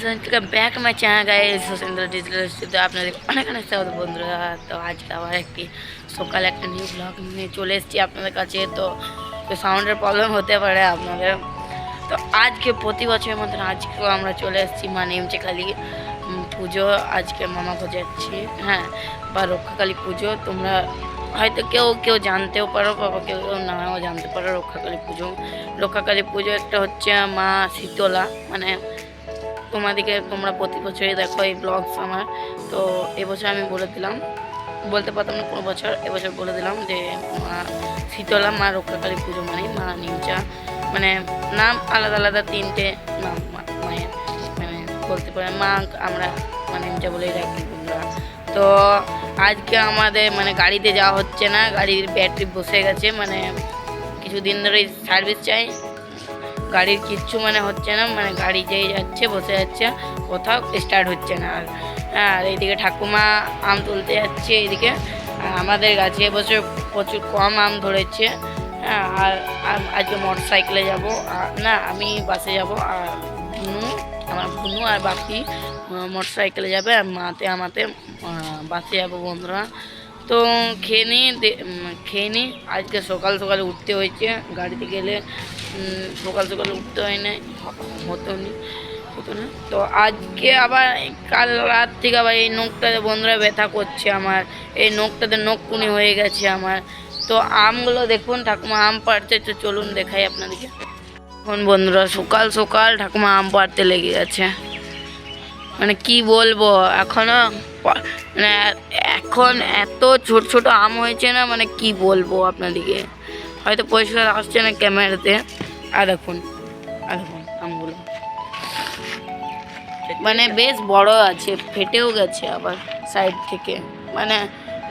Back my channel guys Susendra digital studio আপনাদের অনেক অনেক স্বাগত বন্ধুরা। তো আজকে আবার একটি সকালে একটা নিউ ব্লগ নিয়ে চলে এসেছি আপনাদের কাছে। তো সাউন্ডের প্রবলেম হতে পারে আপনাদের। তো আজকে প্রতি বছরের মতন আজকেও আমরা চলে এসেছি মা নিমচেকালী পুজো। আজকে মামা যাচ্ছি, হ্যাঁ, বা রক্ষাকালী পুজো। তোমরা হয়তো কেউ কেউ জানতেও পারো, বাবা কেউ কেউ নাও জানতে পারো। রক্ষাকালী পুজো একটা হচ্ছে মা শীতলা, মানে তোমরা প্রতি বছরই দেখো এই ব্লগস আমার। তো এবছর আমি বলে দিলাম, বলতে পারতাম না কোনো বছর, এবছর বলে দিলাম যে মা শীতলা মা রক্ষাকালী পুজো মানে মা নিমচা, মানে নাম আলাদা আলাদা তিনটে নাম মায়ের, মানে বলতে পারে মা আমরা মা নিমচা বলেই রাখি তোমরা। তো আজকে আমাদের মানে গাড়িতে যাওয়া হচ্ছে না, গাড়ির ব্যাটারি বসে গেছে, মানে কিছুদিন ধরে সার্ভিস চাই, গাড়ির কিচ্ছু মানে হচ্ছে না, মানে গাড়ি যেই যাচ্ছে বসে যাচ্ছে, কোথাও স্টার্ট হচ্ছে না। আর এইদিকে ঠাকুমা আম তুলতে যাচ্ছে, এইদিকে আমাদের গাছে এবছর প্রচুর কম আম ধরেছে। হ্যাঁ, আর আজকে মোটর সাইকেলে যাবো, না আমি বাসে যাব, আর আমার বুনু আর বাপি মোটর সাইকেলে যাবে, আর আমাতে বাসে যাবো বন্ধুরা। তো খেয়ে নিই আজকে সকাল সকালে উঠতে হয়েছে, গাড়িতে গেলে সকাল সকালে উঠতে হয় না, হতো না। তো আজকে আবার কাল রাত থেকে আবার এই নখটাতে বন্ধুরা ব্যথা করছে আমার, এই নখটাতে নখকুনি হয়ে গেছে আমার। তো আমগুলো দেখুন, ঠাকুমা আম পাড়ছে, তো চলুন দেখাই আপনাদেরকে। এখন বন্ধুরা সকাল সকাল ঠাকুমা আম পাড়তে লেগে গেছে, মানে কি বলবো, এখনো মানে এখন এত ছোট ছোট আম হয়েছে না, মানে কি বলবো আপনাদেরকে, হয়তো পরিষ্কার আসছে না ক্যামেরাতে। আর দেখুন আমগুলো মানে বেশ বড় আছে, ফেটেও গেছে আবার সাইড থেকে, মানে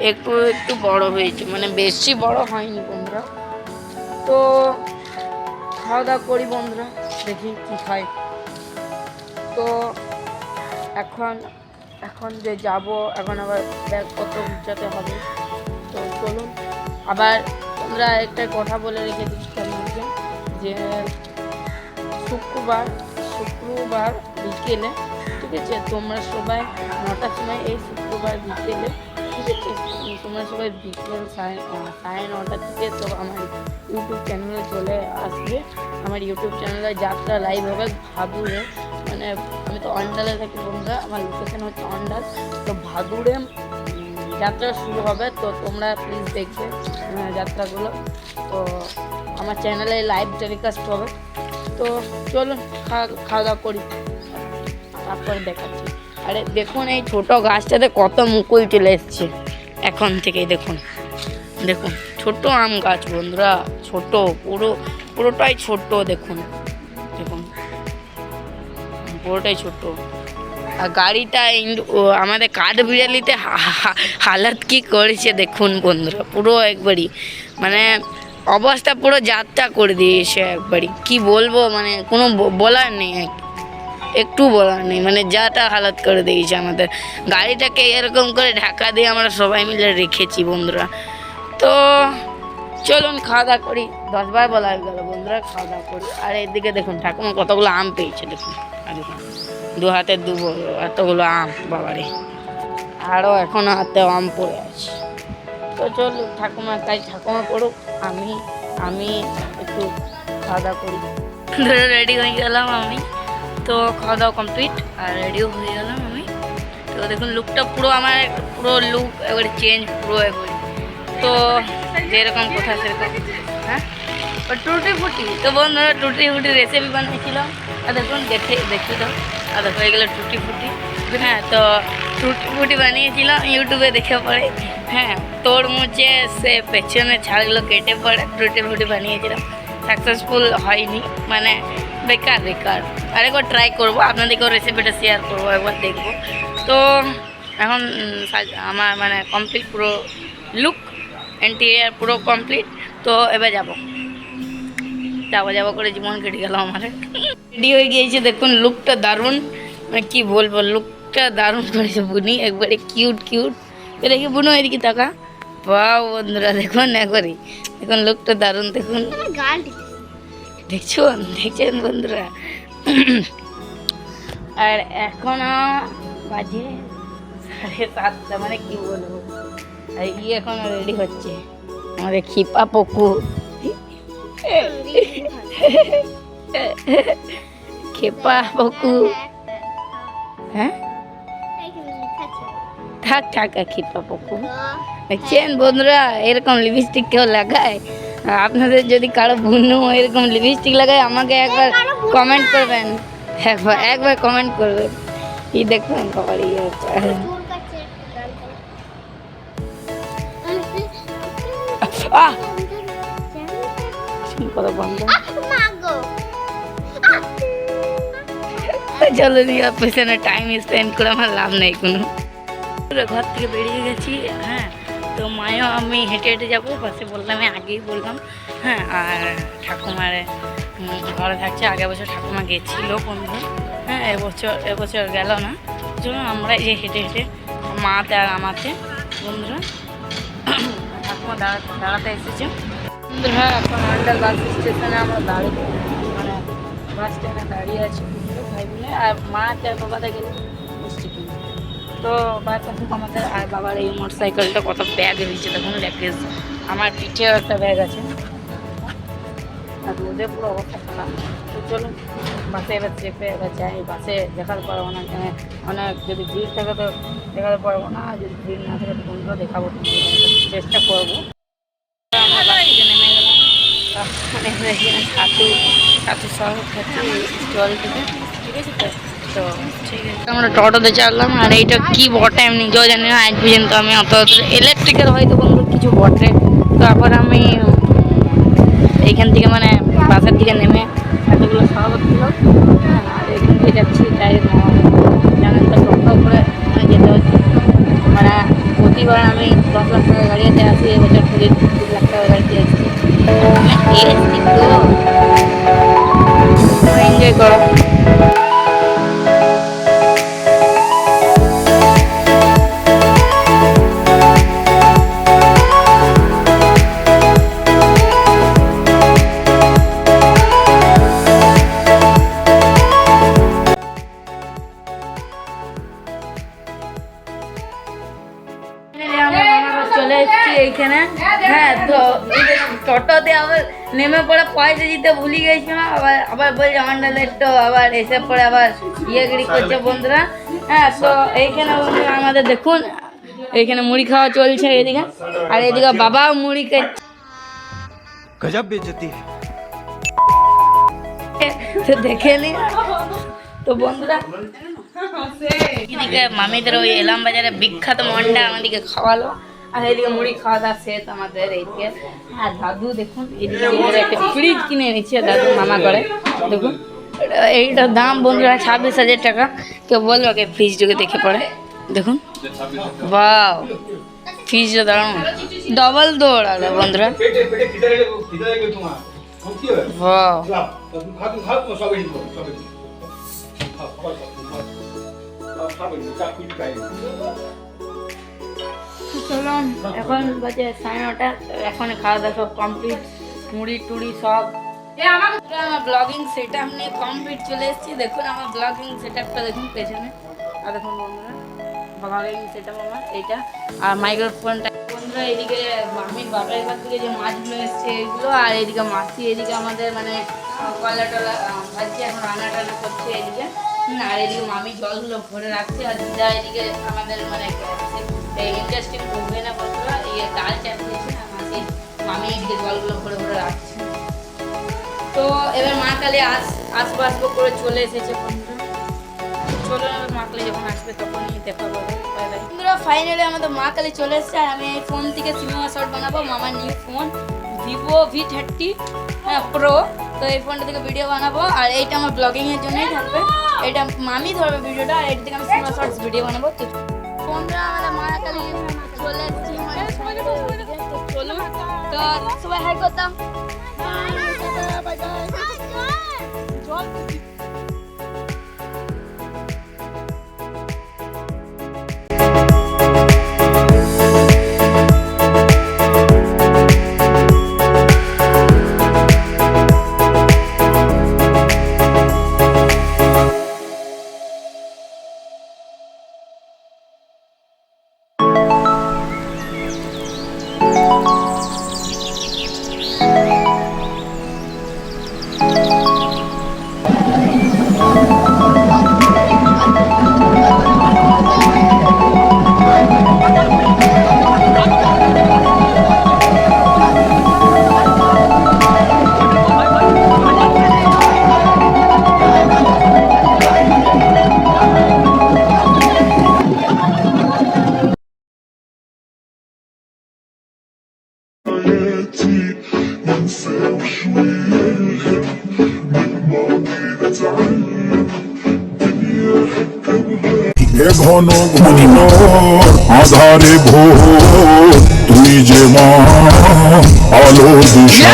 একটু একটু বড় হয়েছে, মানে বেশি বড় হয়নি বন্ধুরা। তো খাওয়া দাওয়া করি বন্ধুরা, দেখি কি খাই। তো এখন যে যাব, এখন আবার ব্যাগপত্র গুছাতে হবে। তো চলুন, আবার তোমরা একটা কথা বলে রেখে দিচ্ছি আপনাদেরকে যে শুক্রবার বিকেলে, ঠিক আছে, তোমরা সবাই 9টার সময় এই শুক্রবার বিকেলে, ঠিক আছে, তোমরা সবাই বিকেল সাড়ে 9টা থেকে তো আমার ইউটিউব চ্যানেলে চলে আসবে। আমার ইউটিউব চ্যানেলে যাত্রা লাইভ হবে ভাদুড়ে, মানে আমি তো অন্ডালে থাকি বন্ধুরা, আমার লোকেশন হচ্ছে অন্ডাল। তো ভাদুড়ে যাত্রা শুরু হবে, তো তোমরা প্লিজ দেখবে যাত্রাগুলো। তো আমার চ্যানেলে লাইভ টেলিকাস্ট হবে। তো চলুন খাওয়া দাওয়া করি, তারপরে দেখাচ্ছি। আরে দেখুন এই ছোট গাছটাতে কত মুকুল চলে এসছে এখন থেকেই, দেখুন ছোট আম গাছ বন্ধুরা, ছোট পুরোটাই ছোট, দেখুন পুরোটাই ছোট। আর গাড়িটা আমাদের কাঠ বিড়ালিতে হালাত কি করেছে দেখুন বন্ধুরা, পুরো একবারই মানে অবস্থা পুরো যাত্রা করে দিয়েছে একবারই, কি বলবো, মানে কোনো বলার নেই, একটু বলার নেই, মানে যাটা হালাত করে দিয়েছে আমাদের গাড়িটাকে। এরকম করে ঢাকা দিয়ে আমরা সবাই মিলে রেখেছি বন্ধুরা। তো চলুন খাওয়া দাওয়া করি, 10 বার বলা হয়ে গেল বন্ধুরা, খাওয়া দাওয়া করি। আর এদিকে দেখুন ঠাকুমা কতগুলো আম পেয়েছে, দেখুন, আর দেখুন 2 হাতে 2 এতগুলো আম, বাবারে, আরও এখনো হাতে আম পড়ে আছে। তো চলুন ঠাকুমা করুক, আমি একটু খাওয়া দাওয়া করি। রেডি হয়ে গেলাম আমি, তো খাওয়া দাওয়া কমপ্লিট আর রেডিও হয়ে গেলাম আমি। তো দেখুন লুকটা পুরো আমার লুক একবারে চেঞ্জ, পুরো একবারে, তো যেরকম কোথায় সেরকম। হ্যাঁ, টুটি ফুটি, তো বন্ধুরা টুটি ফুটি রেসিপি বানিয়েছিলাম, আর দেখুন দেখতে দাও, আর দেখো এগুলো টুটি ফুটি। হ্যাঁ, তো টুটি ফুটি বানিয়েছিলাম ইউটিউবে দেখে পড়ে, হ্যাঁ, তরমুজে সে পেছনে ছাড়গুলো কেটে পড়ে টুটি ফুটি বানিয়েছিলাম, সাকসেসফুল হয়নি, মানে বেকার। আরেকবার ট্রাই করবো, আপনাদেরকেও রেসিপিটা শেয়ার করবো, একবার দেখবো। তো এখন আমার মানে কমপ্লিট পুরো লুক ইন্টেরিয়ার পুরো কমপ্লিট। তো এবার যাবো করে জীবন কেটে গেল আমার, রেডি হয়ে গিয়েছে, দেখুন লুকটা দারুণ, মানে কি বলবো, লুকটা দারুণ করেছে বুনি, একবারে কিউট। দেখি বুনু এদিকে টাকা, বাহ বন্ধুরা দেখুন একবারে, দেখুন লুকটা দারুণ, দেখুন দেখছেন বন্ধুরা। আর এখনো বাজে 7:30, মানে কি বলবো। আর এখনো রেডি হচ্ছে আমাদের খিপা পকু। খেপা পকু। হ্যাঁ থাক থাক খেপা পকু। দেখছেন বন্ধুরা, এরকম লিপস্টিক কেউ লাগায়? আপনাদের যদি কারো বুনু এরকম লিপস্টিক লাগায় আমাকে একবার কমেন্ট করবেন, একবার কমেন্ট করবেন। এই দেখবেন কবার ইয়ে হচ্ছে। চলো পেছনে টাইম স্পেন্ড করে আমার লাভ নেই কোনো। ঘর থেকে বেরিয়ে গেছি। হ্যাঁ, তো মায়ও আমি হেঁটে হেঁটে যাবো, পাশে বললাম, আমি আগেই বললাম। হ্যাঁ, আর ঠাকুমার ঘরে থাকছে। আগের বছর ঠাকুমা গেছিল বন্ধু। হ্যাঁ, এবছর গেল না। জন্য আমরা এই হেঁটে হেঁটে মাতে আর আমাতে বন্ধুরা ঠাকুমা দাঁড়াতে এসেছে বন্ধুরা। এখন আন্ডার বাস স্টেশনে আমরা দাঁড়িয়ে, মানে বাস স্ট্যান্ডে দাঁড়িয়ে আছি ভাই বোনে। আর মা আর বাবাতে গেলে মিষ্টি কিনে। তো বাস এখন আমাদের। আর বাবার এই মোটর সাইকেলটা কত ব্যাগ হয়েছে দেখুন, ল্যাগেজ। আমার পিঠেও একটা ব্যাগ আছে। আর রোদে পুরো অবস্থা খারাপ। তো চলুন বাসে এবার চেপে এবার যাই। বাসে দেখাতে পারবো না, অনেক যদি ভিড় থাকে তো দেখাতে পারবো না। আর যদি ভিড় না থাকে তো বন্ধুরা দেখাবো, চেষ্টা করবো। আমরা বাসে নেমে গেলাম। মানে এখানে ছাতু সহ খাচ্ছি জল থেকে, ঠিক আছে তো। তো ঠিক আছে, আমরা টোটোতে চাললাম। আর এইটা কি বটে আমি নিজেও জানি না আজ পর্যন্ত। আমি অত ইলেকট্রিকের হয়তো বন্ধু কিছু বটে। তারপর আমি এইখান থেকে মানে বাসের দিকে নেমে এতগুলো সহবত ছিল। আর এখান থেকে যাচ্ছি ডাইরেক্ট জানেন তো, টোটো করে যেতে হচ্ছে। মানে প্রতিবার আমি 10 লাখ টাকা গাড়িতে আসি, এবছর 2 লাখ টাকা গাড়িতে আসছি। তো এনজয় করো। চলে এসেছি এইখানে। হ্যাঁ, তো টোটোতে আবার নেমে পড়ে পয়সা দিতে ভুলে গেছিলাম। আবার বলছে আন্ডার একটু, আবার এসে পড়ে আবার ইয়েগিরি করছে বন্ধুরা। হ্যাঁ, তো এইখানে আমাদের দেখুন, এইখানে মুড়ি খাওয়া চলছে এদিকে। আর এদিকে বাবাও মুড়ি খাচ্ছে। গজব বেজতি। তো দেখে নি তো বন্ধুরা, এদিকে মামিদের ওই এলাম বাজারে বিখ্যাত মন্ডা আমাদেরকে খাওয়ালো। আর এদিকে মুড়ি খাওয়া দাওয়া শেষ আমাদের এইদিকে। আর দাদু দেখুন, এদিকে আমাদের একটা ফ্রিজ কিনে নিচ্ছে দাদু মামা করে। দেখুন এইটার দাম বন্ধুরা 26,000 টাকা। কেউ বলবো কে ফ্রিজটাকে দেখে পড়ে। দেখুন বাহ, ফ্রিজটা দাঁড়ানো ডবল দৌড়ালো বন্ধুরা। বাহ, চলুন এখন বাজে 9:30। এখন খাওয়া দাওয়া সব কমপ্লিট, মুড়ি টুড়ি সব। আমার ব্লগিং সেট আপ নিয়ে কমপ্লিট চলে এসেছি। দেখুন আমার ব্লগিং সেট আপটা দেখুন পেছনে। আর দেখুন বন্ধুরা ব্লগিং সেট আপ আমার এইটা। আর মাইক্রোফোনটা বন্ধুরা। এদিকে মামির বাবার কাছ থেকে যে মাছগুলো এসছে এইগুলো। আর এদিকে মাছি এদিকে আমাদের মানে কলা টলা ভাজছে, এখন রান্না টান্না করছে এদিকে। আর এদিকে মামি জলগুলো ভরে রাখছে। আর দিদা এদিকে আমাদের মানে ইন্টারেস্টিং করবে না বন্ধুরা, ইয়ে ডাল চাপ দিয়েছে। আর মামি এদিকে জলগুলো ভরে ভরে রাখছে। তো এবার মা কালী আসবো করে চলে এসেছে বন্ধুরা। চলো মা কালী যখন আসবে তখনই দেখা করবো। বন্ধুরা ফাইনালি আমাদের মা কালী চলে এসেছে। আর আমি এই ফোন থেকে সিনেমা শট বানাবো। মামার new phone Vivo V30 pro. তো এই ফোনটা থেকে ভিডিও বানাবো। আর এইটা আমার ব্লগিংয়ের জন্যই থাকবে। এটা মামি ধরবে ভিডিওটা। আর এটা থেকে আমি সিনেমা শর্টস ভিডিও বানাবো। তো বন্ধুরা আমাদের মা কালী চলে এসেছি। তো চলো, তো সবাই হাই করতাম। ঘন ঘন আধারে ভোর তুই যে মা আলো দিশা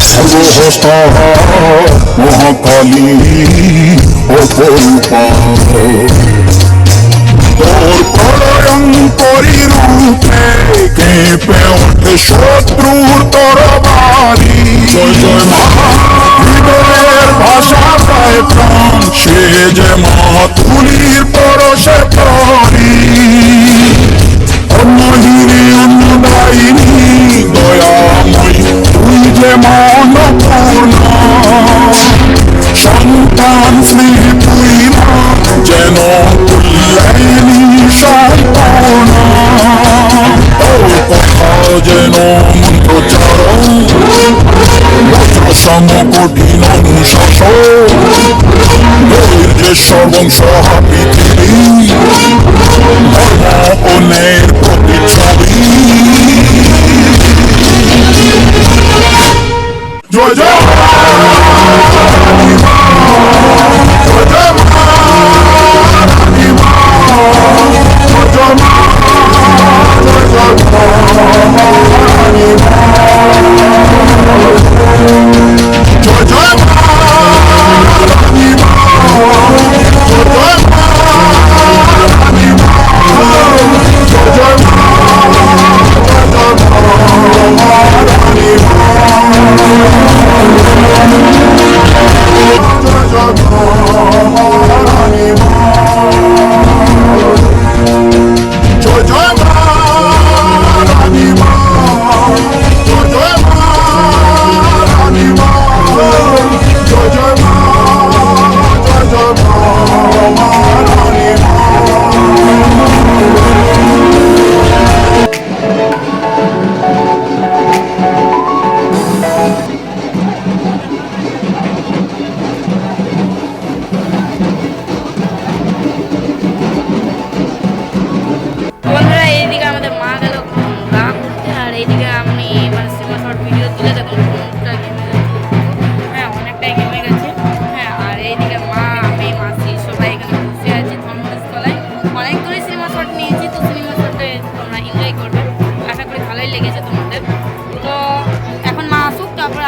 সর্বহস্তা মহাকালী অপরূপা তোর প্রলয়ঙ্করী রূপে কেঁপে ওঠে শত্রুর তরবারি জয় জয় মা হৃদয়ের ভাষা পায় প্রাণ সে যে মা তুলির পরশে পরি অন্নহীনে অন্নদায়িনী দয়াময়ী তুই যে মা অন্নপূর্ণা সন্তান স্নেহ তুই মা যেন তুল্যায়নি সম্পূর্ণা তোর কথা যেন মন্ত্রচারণ বজ্র সম কঠিন অনুশাসন ধৈর্যের সর্বংসহা পৃথিবী ধর্ম ও ন্যায়ের প্রতিচ্ছবি জয় জয়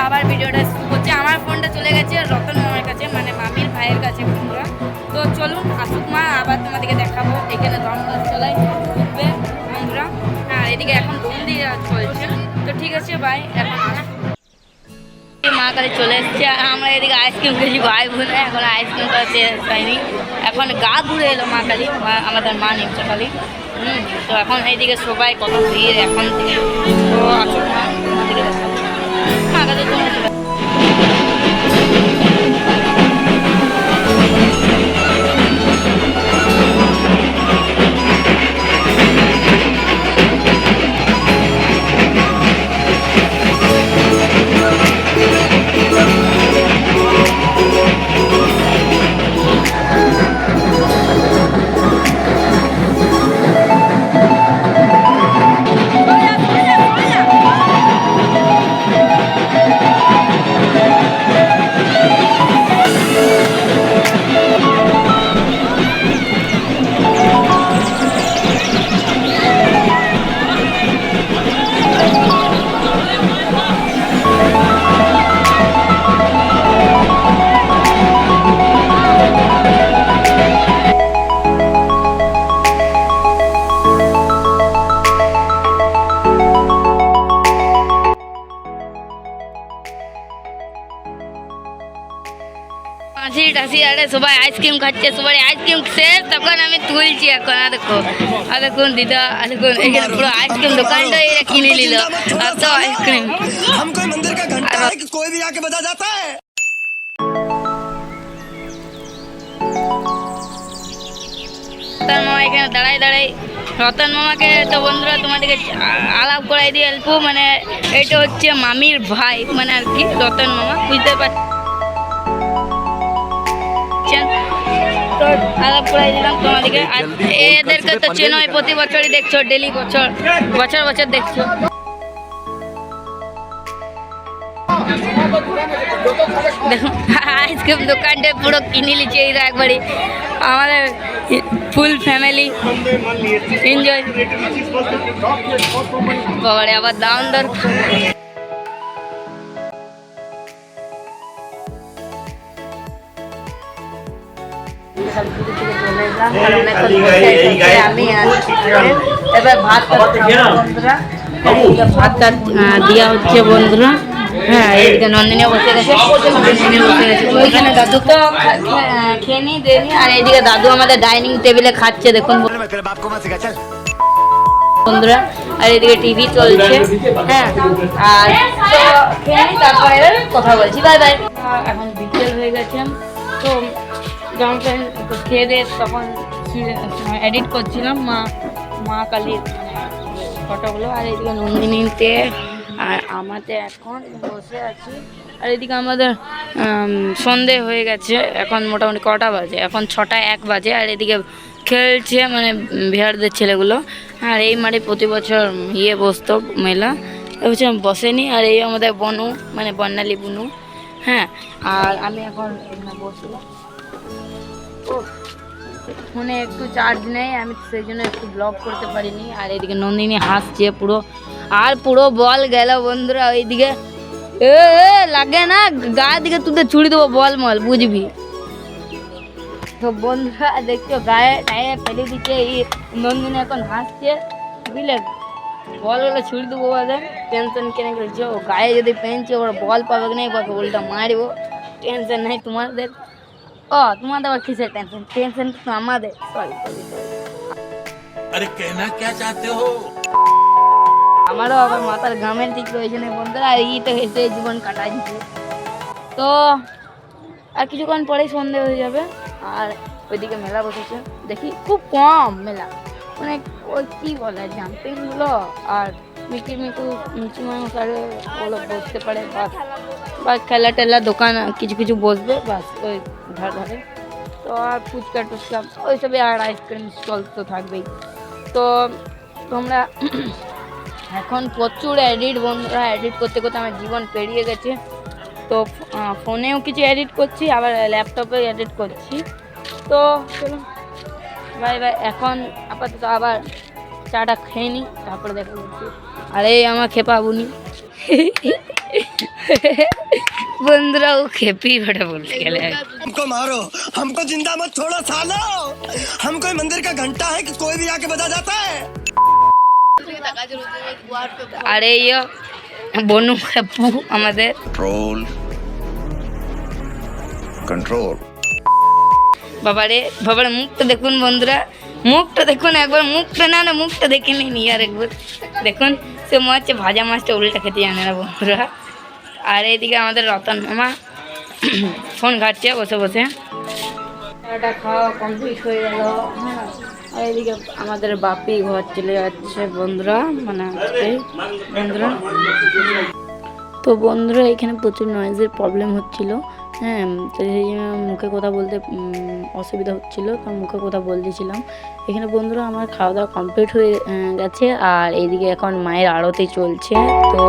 আবার ভিডিওটা হচ্ছে আমার ফোনটা চলে গেছে রতন মামার কাছে মানে মামির ভাইয়ের কাছে বন্ধুরা। তো চলুন আসুক মা আবার তোমাদেরকে দেখাবো এখানে ধর্মদাস চলাই উঠবে বন্ধুরা। হ্যাঁ এদিকে এখন বন্দি চলছে তো ঠিক আছে ভাই এখন মা কালী চলে এসছে আমরা এদিকে আইসক্রিম খেয়েছি ভাই বোনে এখন আইসক্রিমটা শেষ হয়নি এখন গা ঘুরে এলো মা কালী আমাদের মা নিমচা কালী তো এখন এইদিকে সবাই কত ভিড় এখন থেকে তো আসুক মা তোমাদেরকে দেখাবো মা কালী তোমরা হাসি টাসি আরে সবাই আইসক্রিম খাচ্ছে সবাই আইসক্রিম শেষ তখন আমি তুলছি এখন আর দেখুন দিদা আর দেখুন এখানে পুরো আইসক্রিম দোকানটা এরা কিনে নিল আর তো আইসক্রিম রতন মামা এখানে দাঁড়াই রতন মামাকে তো বন্ধুরা তোমাদেরকে আলাপ করাই দিয়ে অল্প মানে এটা হচ্ছে মামির ভাই মানে আর কি রতন মামা বুঝতে পারছি তো আলাপ করাই দিলাম তোমাদেরকে। আর এদেরকে তো চেনোই, প্রতি বছরই দেখছো, ডেলি বছর বছর দেখছো। দেখুন আইসক্রিম দোকানটা পুরো কিনে লিছে এরা একবারে, আমাদের ফুল ফ্যামিলি এনজয়। বাবারে আবার দাম দর। আমি এবার ভাতটা দেওয়া হচ্ছে বন্ধুরা। হ্যাঁ এইদিকে নন্দিনীও বসে গেছে, ওইখানে দাদু তো খেয়ে নি দেয়নি। আর এইদিকে দাদু আমাদের ডাইনিং টেবিলে খাচ্ছে দেখুন বন্ধুরা। আর এদিকে টিভি চলছে। হ্যাঁ আর তো খেয়ে নি, তারপরে কথা বলছি। Bye bye. এখন বিকেল হয়ে গেছে, তো যেমন খেয়ে দিয়ে তখন এডিট করছিলাম মা কালীর ফটোগুলো। আর এদিকে নন্দিনীতে আর আমাদের এখন বসে আছি। আর এদিকে আমাদের সন্ধে হয়ে গেছে, এখন মোটামুটি কটা বাজে, এখন 6:01 বাজে। আর এদিকে খেলছে মানে বিহারদের ছেলেগুলো। আর এই মাঠে প্রতি বছর বসতো মেলা, এবছর বসেনি। আর এই আমাদের বনু মানে বর্ণালী বুনু। হ্যাঁ আর আমি এখন বসলাম, ফোনে একটু চার্জ নেই, আমি সেই জন্য একটু ব্লগ করতে পারিনি। আর এদিকে নন্দিনী হাসছে পুরো, আর পুরো বল গেল বন্ধুরা ওইদিকে। এ লাগে না গা দিকে তুই ছুড়ি দেবো বল মল, বুঝবি তো বন্ধুরা। দেখছো গায়ে টায়ে ফেলে দিচ্ছে এই নন্দিনী, এখন হাসছে বুঝলে। বল হলে ছুড়ি দেবো বলে টেনশন কেনে করেছে, ও গায়ে যদি পেনছে ওর বল পাবে কি নেই পাবে, উল্টা মারবো। টেনশন নেই তোমাদের। ও তোমাদের আবার কিসের টেনশন? টেনশন তো আমাদের। সরি। अरे कहना क्या चाहते हो? আমারও আবার মাথার ঘামের ঠিক রয়েছে না বন্ধুরা। আর তো হেসে জীবন কাটাই দিচ্ছে। তো আর কিছুক্ষণ পরেই সন্ধে হয়ে যাবে। আর ওইদিকে মেলা বসেছে, দেখি খুব কম মেলা, মানে ওই কী বলে জাম্পিংগুলো আর মিচি মানুষ আর ওগুলো বসতে পারে, বা খেলা টেলা দোকান কিছু বসবে বাস ওই ধারে। তো আর ফুচকা টুচকা ওইসবই, আর আইসক্রিম স্টল তো থাকবেই। তো তোমরা এখন প্রচুর এডিট বন্ধুরা, এডিট করতে করতে আমার জীবন পেরিয়ে গেছে। তো ফোনেও কিছু এডিট করছি, আবার ল্যাপটপে এডিট করছি। তো চলো বাই বাই। এখন আপাতত আবার চাটা খেয়ে নিই, তারপরে দেখা করছি। আর এই আমার খেপা বুনি বন্ধুরা, ও খেপি বটে বলতে গেলে। हमको मारो, हमको जिंदा मत छोड़ो सालो। हम कोई मंदिर का घंटा है कि कोई भी आके बजा जाता है। আর এই বনু খেপু আমাদের कंट्रोल বাবারে মুখটা দেখুন বন্ধুরা, মুখটা দেখুন একবার, মুখটা না মুখটা দেখে নিন আর একবার দেখুন। সে মনে হচ্ছে ভাজা মাছটা উল্টা খেতে জানে না বন্ধুরা। আর এইদিকে আমাদের রতন মামা ফোন ঘাটছে বসে বসে। এটা খাওয়া কমপ্লিট হয়ে গেল। হ্যাঁ আর এইদিকে আমাদের বাপি ঘর চলে যাচ্ছে বন্ধুরা, মানে বন্ধুরা। তো বন্ধুরা এখানে প্রচুর নয়েজের প্রবলেম হচ্ছিলো। হ্যাঁ তো সেই জন্য মুখে কথা বলতে অসুবিধা হচ্ছিলো, তো মুখে কথা বলতেছিলাম। এখানে বন্ধুরা আমার খাওয়া দাওয়া কমপ্লিট হয়ে গেছে। আর এইদিকে এখন মায়ের আরতি চলছে। তো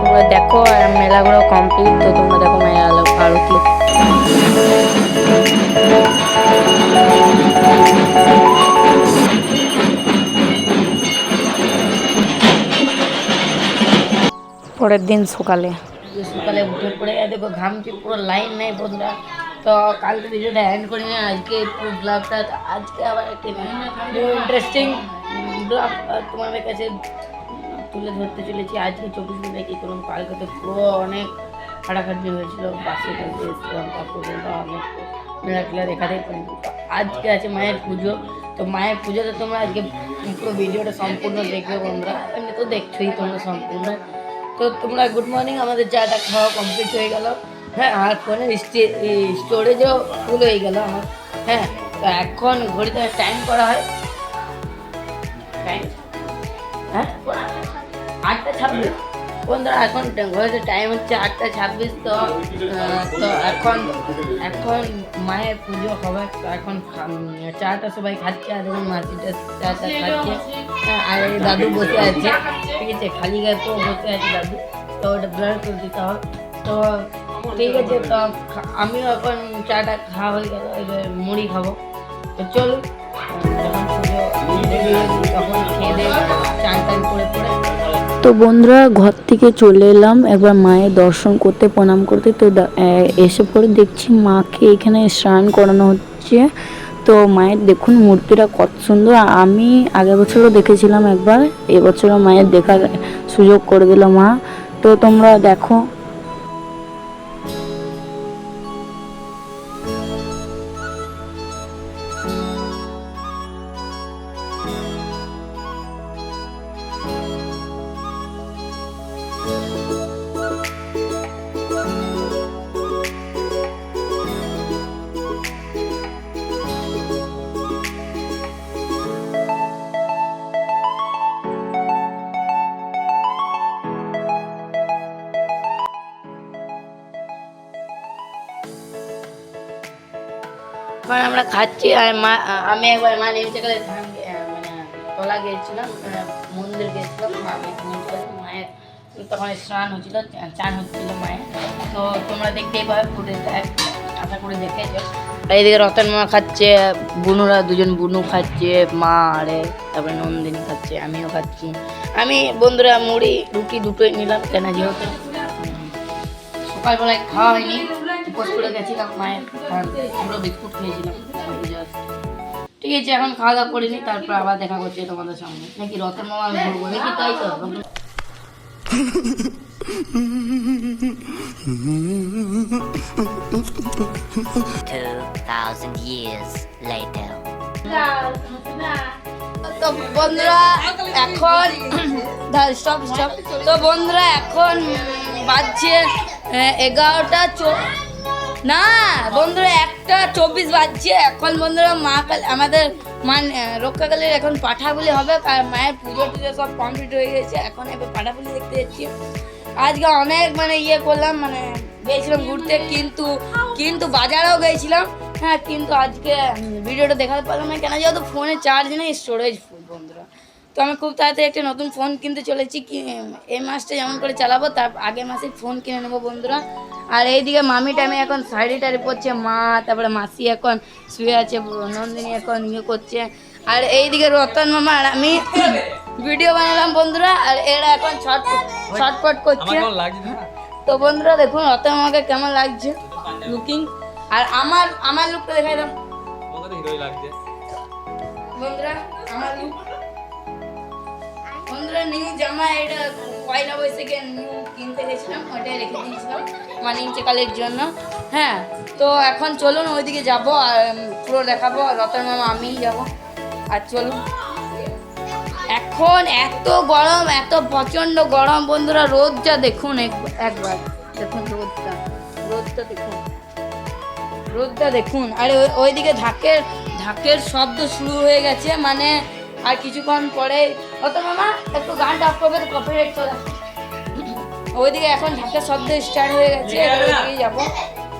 তোমরা দেখো, আর মেলাগুলো কমপ্লিট। তো তোমরা দেখো মায়ের আরতি। পরের দিন সকালে উঠে পড়ে দেখো ঘামছি পুরো, লাইন নেই বন্ধুরা। তো কালকে ভিডিওটা এন্ড করি না, আজকে পুরো ব্লগটা। আজকে আবার একটি ইন্টারেস্টিং ব্লগ তোমাদের কাছে তুলে ধরতে চলেছি। আজকে 24 ঘন্টা কী করুন, কালকে তো পুরো অনেক খাটাখাটি হয়েছিল, বাসে টাসে এসেছিলাম, তারপর অনেক মেলা দেখাতে পারি। আজকে আছে মায়ের পুজো। তো মায়ের পুজোতে তোমরা আজকে পুরো ভিডিওটা সম্পূর্ণ দেখবে বন্ধুরা, এমনি তো দেখছোই তোমরা সম্পূর্ণ। তো তোমরা গুড মর্নিং, আমাদের চাটা খাওয়া কমপ্লিট হয়ে গেল। হ্যাঁ আর ফোনের স্টোরেজও ফুল হয়ে গেল আমার। হ্যাঁ তো এখন ঘড়িতে টাইম করা হয়, টাইম হ্যাঁ 8:26। ও বন্ধুরা এখন ঘরে টাইম হচ্ছে 8:26। তো এখন এখন মায়ের পুজো হবে। তো এখন চাটা সবাই খাচ্ছে, আর এখন মাসিটা চাটা খাচ্ছে। আর এই দাদু বসে আছে, ঠিক আছে, খালি গায়ে তো বসে আছে দাদু, তো ওটা ব্লার করে দিতে হবে। তো ঠিক আছে, তো আমিও এখন চাটা খাওয়া হয়ে গেল, এবার মুড়ি খাবো। তো চলো যখন পুজো তখন খেয়ে দিয়ে চান টান করে পড়ে। তো বন্ধুরা ঘর থেকে চলে এলাম একবার মায়ের দর্শন করতে, প্রণাম করতে। তো এসে পরে দেখছি মাকে এখানে স্নান করানো হচ্ছে। তো মায়ের দেখুন মূর্তিটা কত সুন্দর। আমি আগের বছরও দেখেছিলাম একবার, এবছরও মায়ের দেখার সুযোগ করে দিল মা। তো তোমরা দেখো। এখন আমরা খাচ্ছি। আর মা আমি একবার মা নেমে গেলে মানে তলা গিয়েছিলাম, মন্দির গিয়েছিলাম, মায়ের তখন স্নান হচ্ছিল, চান হচ্ছিল মায়ের। তো তোমরা দেখতেই পাবে ফুটেজটা, আশা করে দেখেছো। আর এইদিকে রতন মা খাচ্ছে, বুনুরা দুজন বুনু খাচ্ছে, মা আরে তারপরে নন্দিনী খাচ্ছে, আমিও খাচ্ছি। আমি বন্ধুরা মুড়ি রুটি দুটোই নিলাম, কেন যেহেতু সকালবেলায় খাওয়া হয়নি, উপোস করে গেছিলাম মায়ের, পুরো বিস্কুট খেয়েছিলাম। ঠিক আছে, এখন খাওয়া দাওয়া করিনি, তারপর আবার দেখা করছে তোমাদের সঙ্গে। নাকি রতন মামা আমি ঘুরবো দেখি, তাই তো 2000 years later. তো বন্ধুরা এখন স্টপ। তো বন্ধুরা এখন বাজছে 11টা না বন্ধুরা 1:24 বাজছে এখন। বন্ধুরা মা আমাদের রক্ষাকালীর এখন পাঠাবলি হবে, আর মায়ের পুজো টুজো সব কমপ্লিট হয়ে গেছে। এখন এবার পাঠাবলি দেখতে যাচ্ছি। আজকে অনেক মানে করলাম, মানে গিয়েছিলাম ঘুরতে, কিন্তু বাজারেও গিয়েছিলাম। হ্যাঁ, কিন্তু আজকে ভিডিওটা দেখাতে পারলাম না, কেন যেহেতু ফোনে চার্জ নেই, স্টোরেজ ফুল বন্ধুরা। তো আমি খুব তাড়াতাড়ি একটা নতুন ফোন কিনতে চলেছি, এই মাসটা যেমন করে চালাবো তার আগের মাসে ফোন কিনে নেবো বন্ধুরা। আর এইদিকে মামি টাইমে এখন শাড়িটারি পরছে মা, তারপরে মাসি এখন শুয়ে আছে, নন্দিনী এখন করছে। আর এইদিকে রতন মামা আর আমি ভিডিও বানালাম বন্ধুরা, আর এরা এখন ছটপট করছে। তো বন্ধুরা দেখুন রতন মামাকে কেমন লাগছে লুকিং, আর আমার লুকটা দেখাই দাও বন্ধুরা। আমার লুক বন্ধুরা নিউ জামা, এটা পয়লা বৈশাখে নিউ কিনতে গেছিলাম, ওইটাই রেখে দিয়েছিলাম মানে ইঞ্চেকালের জন্য। হ্যাঁ, তো এখন চলুন ওইদিকে যাব আর পুরো দেখাবো। রতন মামা আমিই যাবো। আর চলুন, এখন এত গরম, এত প্রচণ্ড গরম বন্ধুরা। রোদটা দেখুন একবার দেখুন, রোদটা দেখুন। আর ওইদিকে ঢাকের শব্দ শুরু হয়ে গেছে, মানে আর কিছুক্ষণ পরে। অত মামা একটু গানটা অফ করবে, কপিরাইট চলে আসবে। ওইদিকে এখন ঢাকের শব্দ স্টার্ট হয়ে গেছে, ওইদিকে যাবো।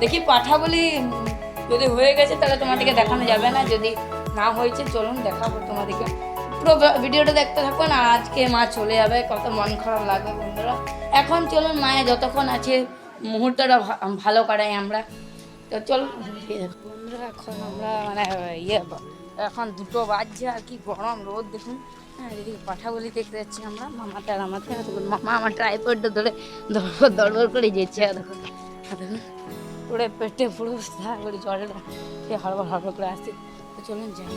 দেখি পাঠাবলি যদি হয়ে গেছে তাহলে তোমাদেরকে দেখানো যাবে না, যদি না হয়েছে চলুন দেখাবো তোমাদেরকে। পুরো ভিডিওটা দেখতে থাকুন। আর আজকে মা চলে যাবে, কত মন খারাপ লাগবে বন্ধুরা। এখন চলুন মায়ের যতক্ষণ আছে মুহূর্তটা ভালো কাটাই আমরা। তো চলুন বন্ধুরা, এখন আমরা মানে এখন 2টো বাজছে, আর কি গরম রোদ দেখুন। হ্যাঁ, এদিকে পাঠাবলি দেখতে যাচ্ছি আমরা, মামাটা আর আমাকে। দেখুন মামা আমার ট্রাইপডটা ধরে দরবর করে যেছে, দেখুন পুরো পেটে পুরো করে জলটা সে হড়বড় করে আসছে। তো চলুন যাই।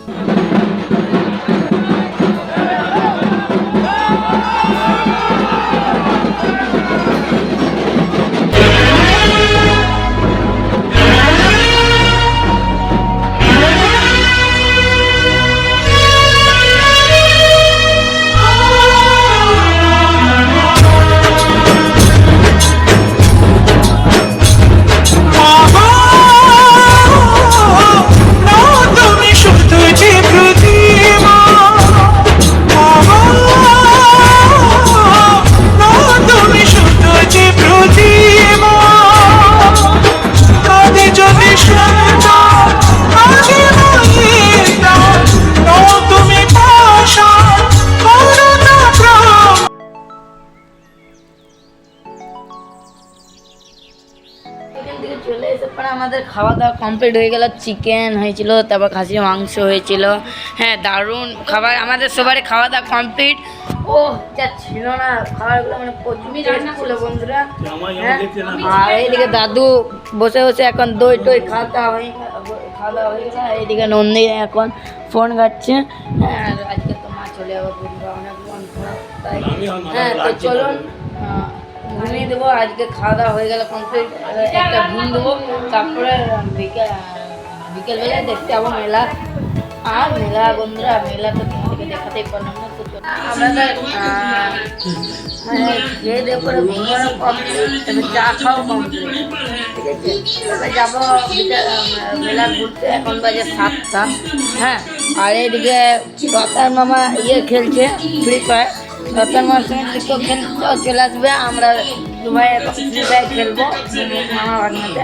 আমাদের খাওয়া দাওয়া কমপ্লিট হয়ে গেল। চিকেন হয়েছিল, তারপর খাসির মাংস হয়েছিল। হ্যাঁ, দারুণ খাবার। আমাদের সবারই খাওয়া দাওয়া কমপ্লিট। ও যা ছিল না খাবারগুলো, মানে প্রচুর ছিল বন্ধুরা। হ্যাঁ, আর এইদিকে দাদু বসে বসে এখন দই টই খাওয়া দাওয়া হয়ে গেছে। এইদিকে নন্দিনী এখন ফোন ঘাটছে। হ্যাঁ, আর আজকে তো মা চলে যাবো বন্ধুরা, অনেক মন খারাপ তাই। হ্যাঁ, তো চলুন ঘুমিয়ে দেবো। আজকে খাওয়া দাওয়া হয়ে গেল কমপ্লিট, একটা ঘুম দেবো। তারপরে বিকেলবেলায় দেখতে যাবো মেলা। আর মেলা বন্ধুরা, মেলা তো তোমাদেরকে দেখাতেই পারলাম না। তো আমাদের মানে খেয়ে দিয়ে করে ঘুমানো কমপ্লিট, এবার চা খাও কমপ্লিট, ঠিক আছে। এবার যাবো মেলা ঘুরতে। এখন বাজে 7টা। হ্যাঁ, আর এইদিকে রতন মামা খেলছে ফ্রি ফায়ার। রতন মামার সঙ্গে তো খেলতে চলে আসবে। আমরা দুবাই ফ্রি ফায়ার খেলবো মামা ভাগনাতে।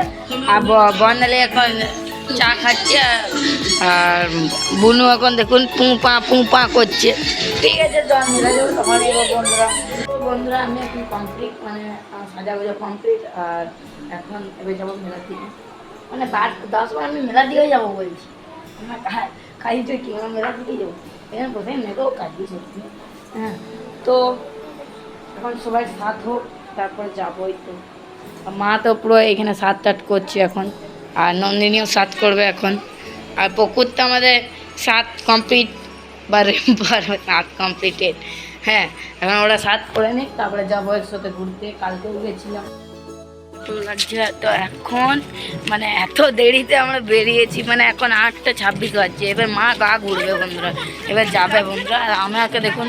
আর বর্ণালী এখন চা খাচ্ছে। আর বুনু এখন দেখুন পুঁ পা করছে। ঠিক আছে, যখন মেলা যাবো তখন এবার বন্ধুরা আমি এখন কমপ্লিট, মানে সাজাগুজা কমপ্লিট। আর এখন এবার যাবো মেলা থেকে, মানে 10 বার আমি মেলা দিকেই যাবো বলছি। আমার কাজ তো কি, আমার মেলা দিকেই যাবো। এখানে কোথায় মেয়েকেও কাজই সত্যি। হ্যাঁ, তো এখন সবাই সাথ হোক, তারপরে যাবোই। তো মা তো পুরো এখানে সাত টাট করছে এখন, আর নন্দিনীও সাত করবে এখন। আর পুকুর তো আমাদের সাত কমপ্লিট বা সাত কমপ্লিটেড। হ্যাঁ, এখন ওরা সাত করে নিক, তারপরে যাবো একসাথে ঘুরতে। কালকেও গেছিলাম, লাগছে। তো এখন মানে এত দেরিতে আমরা বেরিয়েছি, মানে এখন 8:26 বাজছে। এবার মা গা ঘুরবে বন্ধুরা, এবার যাবে বন্ধুরা। আর আমাকে দেখুন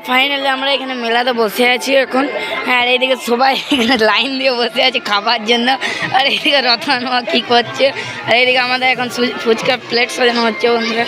ফাইনালি আমরা এখানে মেলাতে বসে আছি এখন। হ্যাঁ, আর এইদিকে সবাই এখানে লাইন দিয়ে বসে আছে খাবার জন্য। আর এইদিকে রতন মা কী করছে, আর এইদিকে আমাদের এখন ফুচকা প্লেট সাজানো হচ্ছে বন্ধুরা।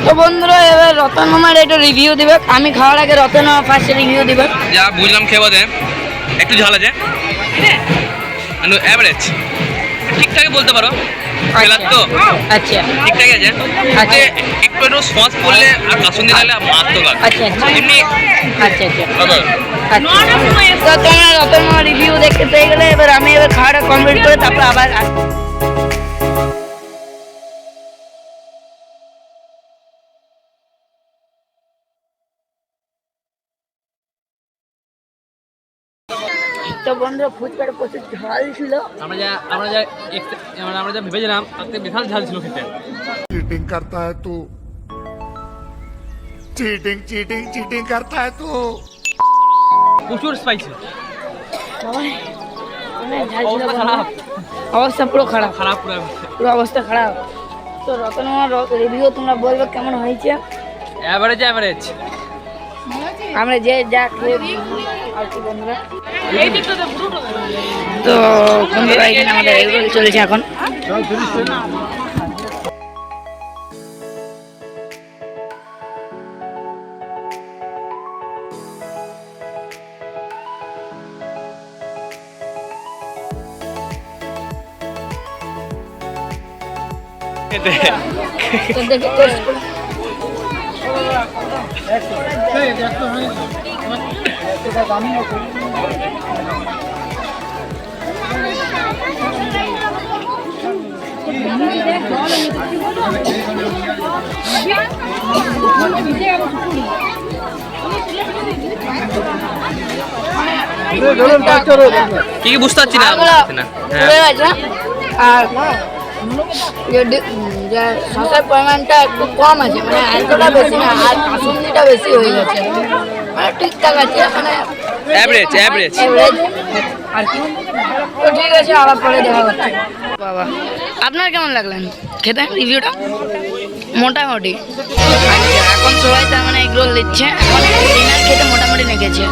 তো বন্ধুরা, এবার রতন মামার একটু রিভিউ দিবে। আমি খাওয়ার আগে রতন মামা ফার্স্ট রিভিউ দিবে। যা বুঝলাম খেয়ে বাদে একটু ঝাল আছে, অ্যাভারেজ, ঠিকঠাকই বলতে পারো। খেলার তো আচ্ছা, ঠিকঠাকই আছে। আচ্ছা, একটু একটু সস করলে আর কাসুন্দি দিলে মারাত্মক লাগে। আচ্ছা আচ্ছা, এমনি আচ্ছা আচ্ছা, তো তোমরা রতন মামার রিভিউ দেখতে পেয়ে গেলে। এবার আমি খাওয়াটা কমপ্লিট করে তারপর আবার তো বন্ধুরা ফুচকাটা প্রচুর ঝাল ছিল। আমরা যা ভেবেছিলাম তার থেকে বিশাল ঝাল ছিল খেতে। चीटिंग करता है तू चीटिंग चीटिंग चीटिंग करता है तू প্রচুর স্পাইসি, অনেক ঝাল ছিল বন্ধুরা। অবস্থা পুরো খারাপ, পুরো অবস্থা খারাপ। তো রতন মামার রিভিউ তোমরা বলবে কেমন হয়েছে। অ্যাভারেজ আমরা যে যা খেয়ে আর কি বন্ধুরা। তো বন্ধুরা এখানে আমাদের এগরোল চলেছে এখন। তো দেখে টেস্ট করে কি বুঝতে পারছি না। আর যে শসার পরিমাণটা একটু কম আছে, মানে এতটা বেশি না, আর কাসুন্দিটা বেশি হয়ে গেছে। মানে ঠিকঠাক আছে, মানে অ্যাভারেজ আর কি। তো ঠিক আছে, আবার পরে দেখা হচ্ছে। বাবা, আপনার কেমন লাগলেন? খেতে রিভিউটা মোটামুটি। আচ্ছা, এখন সবাই তার মানে এগ রোল দিচ্ছে, এখন ডিনার খেতে মোটামুটি লেগেছে।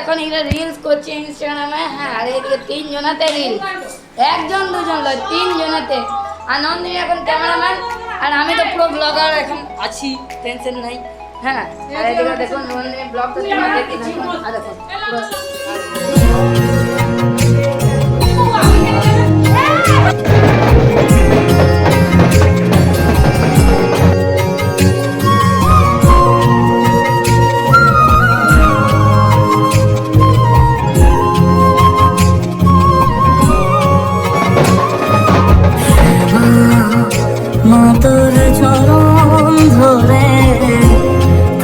এখন এরা রিলস করছে ইনস্টাগ্রামে। হ্যাঁ, আর এদিকে 3 জনাতে রিল, 1 জন 2 জন নয়, 3 জনাতে। আর নন্দিনী এখন ক্যামেরাম্যান, আর আমি তো পুরো ব্লগার এখন আছি, টেনশন নাই। হ্যাঁ, আর এদিকে দেখুন নন্দিনী ব্লগটা তোমরা দেখতে থাকুন। আর দেখুন তোর চরণ ধরে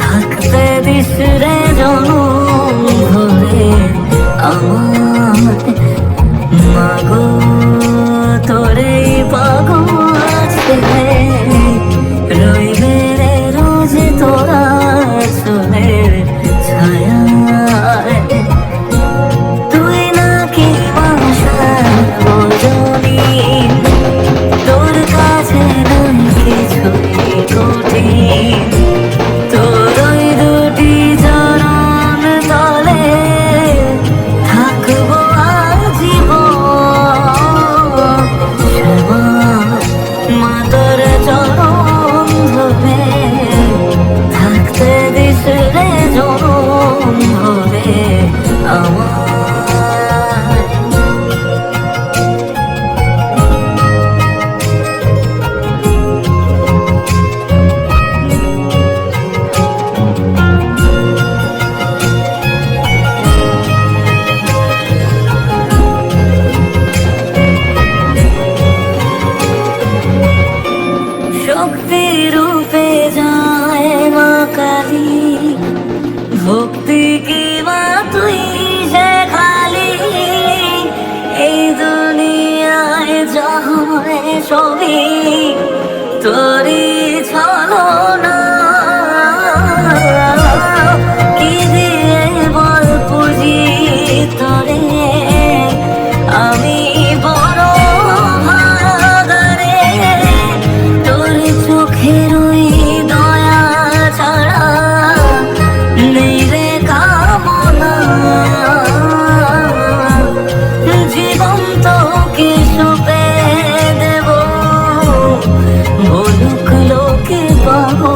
থাকতে দিস রে জনম ধরে আমার মাগো তোরে পাগল ছেলে রইবে রে রোজ তোরা চলে ছায়া তুই নাকি বাসার বজনী তোর কাছে নাই কিছুই কঠিন তোর ওই দুটি চরণ তলে থাকবো আজীবন শ্যামা মা তোর চরণ ধরে থাকতে দিস রে জনম ধরে আমার শক্তি রূপে যায় মা কালী ভক্তি কি মা তুই যে খালি এই দুনিয়ায় যাহরে ছবি তোরি ছলনা কি দিয়ে বল পুজি তোরে আমি বড় ভাগারে তোর চোখের ওই দয়া ছাড়া নেই রে কামনা জীবন তোকে সঁপে দেব বলুক লোকে পাবো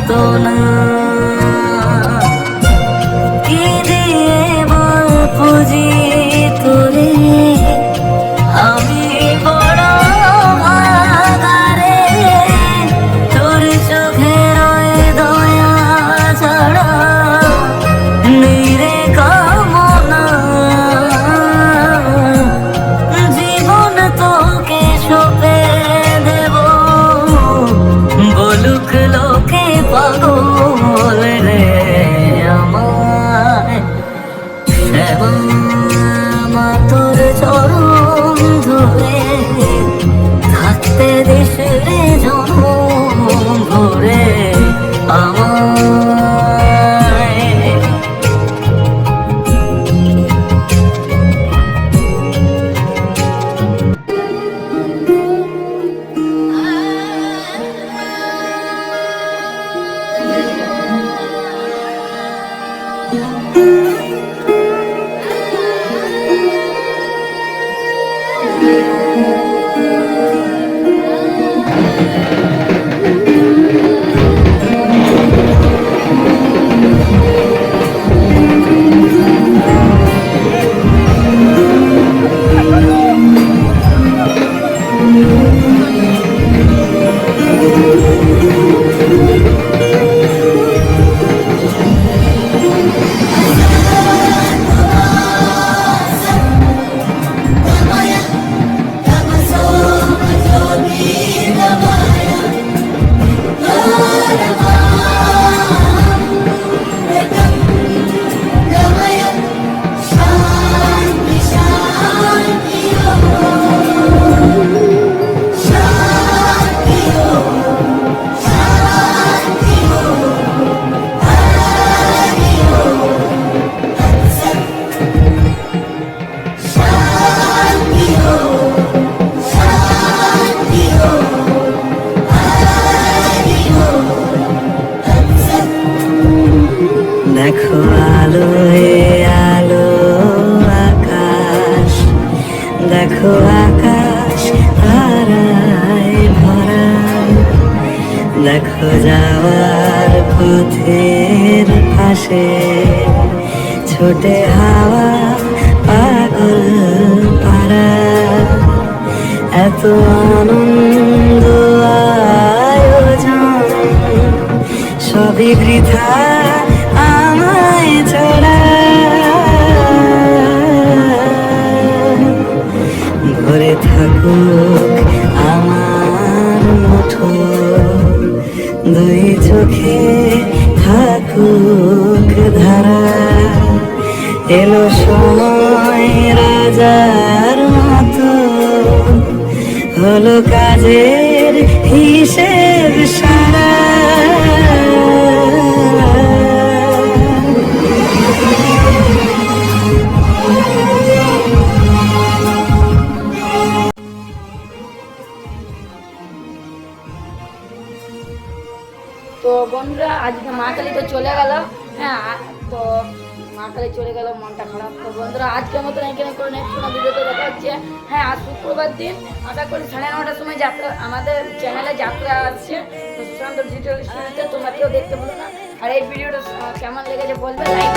তো না কি দিয়ে বল পুজি তোরে আমি বড় ভাগারে তোর চোখের ওই দয়া ছাড়া নেই রে কামনা জীবন তোকে সঁপে দেব বলুক লোকে পাগল রে আমায় শ্যামা তোর চরণ ধরে থাকতে দিস রে জনম ধরে আমায় দেখো আলোয় আলো আকাশ দেখো আকাশ তারায় ভরা দেখো যাওয়ার পথের পাশে ছোটে হাওয়া পাগল পাড়া এত আনন্দ আয়োজন সবই বৃথা আমায় ছড়া ভরে থাকুক আমার মুঠো দুই চোখে থাকুক ধারা এলো সময় রাজার মতো হলো কাজের হিসেব সারা তো বন্ধুরা আজকে মা কালী তো চলে গেল, হ্যাঁ তো মা কালী চলে গেল, মনটা খারাপ। তো বন্ধুরা আজকের মতন এখানে করে নেক্সট কোনো ভিডিওতে দেখা হচ্ছে। হ্যাঁ আজ শুক্রবার দিন আশা করি 9:30টার সময় যাত্রা আমাদের চ্যানেলে যাত্রা আসছে তো সুশান্ত ডিজিটাল স্টুডিওতে, তোমরা কেউ দেখতে ভুলো না। আর এই ভিডিওটা কেমন লেগেছে বলবে, লাইক